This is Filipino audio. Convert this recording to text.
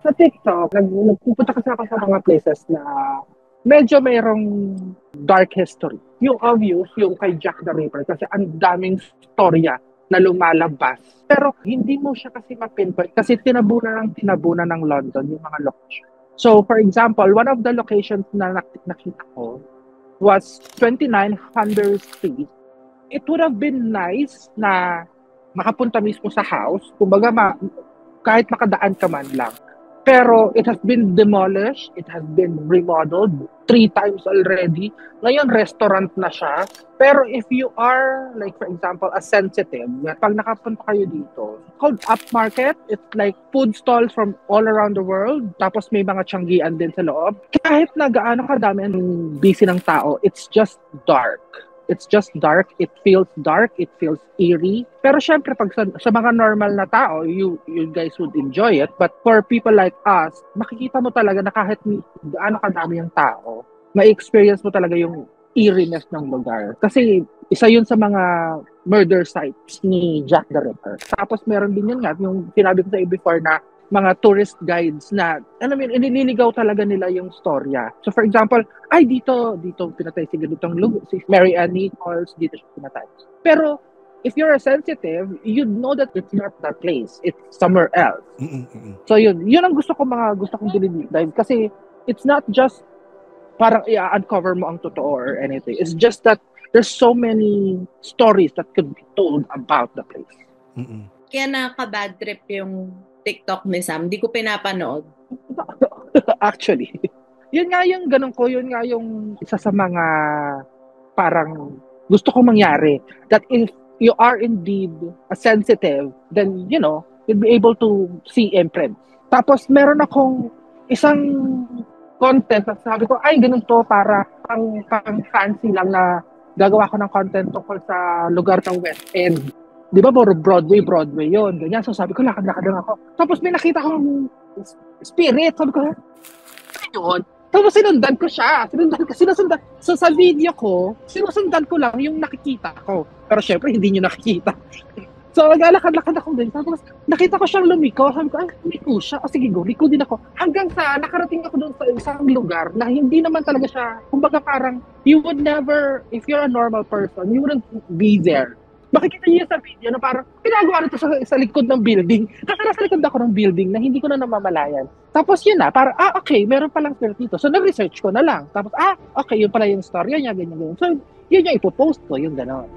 Sa TikTok, nagpupunta kasi ako sa mga places na medyo mayroong dark history. Yung obvious, yung kay Jack the Ripper, kasi ang daming storya na lumalabas. Pero hindi mo siya kasi mapinpoint kasi tinabunan ng London yung mga location. So, for example, one of the locations na nakita ko was 29 Hunter Street. It would have been nice na makapunta mismo sa house, kumbaga kahit makadaan ka man lang. Pero it has been demolished, it has been remodeled 3 times already. Ngayon, restaurant na siya. Pero if you are, like for example, a sensitive, pag nakapunta kayo dito, it's called upmarket. It's like food stalls from all around the world. Tapos may mga tiyanggian din sa loob. Kahit na gaano kadami ang busy ng tao, it's just dark. It's just dark. It feels dark. It feels eerie. Pero syempre, pag sa mga normal na tao, you guys would enjoy it. But for people like us, makikita mo talaga na kahit gaano kadami yung tao, ma-experience mo talaga yung eeriness ng lugar. Kasi isa yun sa mga murder sites ni Jack the Ripper. Tapos meron din yun nga, yung sinabi ko sa iyo before na mga tourist guides na, alam mo yun, inililigaw talaga nila yung storya. So for example, ay dito pinatay si ganitong lugar, si Mary Ann Nichols, dito siya pinatay. Pero if you're a sensitive, you'd know that it's not that place. It's somewhere else. So yun ang gusto kong dive kasi it's not just parang i-uncover mo ang totoo or anything. It's just that there's so many stories that could be told about the place. Kaya nakaka-bad trip yung TikTok ni Sam. Hindi ko pinapanood. Actually. Yun nga yung ganun ko. Yun nga yung isa sa mga parang gusto kong mangyari. That if you are indeed a sensitive, then, you'll be able to see imprints. Tapos, meron akong isang content na sabi ko, ay, ganun to para pang fancy lang na gagawa ko ng content tungkol sa lugar ng West End. Di ba, Broadway yun. Ganyan. So sabi ko, lakad-lakad lang ako. Tapos may nakita akong spirit. Sabi ko, yun. Tapos sinundan ko siya. Sinusundan. So sa video ko, sinusundan ko lang yung nakikita ko. Pero syempre, hindi nyo nakikita. So naglalakad-lakad ako din. Tapos nakita ko siyang lumiko. Sabi ko, ay, lumiko siya. O sige, liko din ako. Hanggang sa nakarating ako doon sa isang lugar na hindi naman talaga siya, kumbaga parang, you would never, if you're a normal person, you wouldn't be there. Makikita niyo sa video na parang pinagawa nito sa likod ng building. Kasi nasa likod ako ng building na hindi ko na namamalayan. Tapos yun na, parang, okay, meron palang spirit dito. So nag-research ko na lang. Tapos, okay, yun pala yung storya niya, ganyan. So, yun yung ipopost ko, yung gano'n.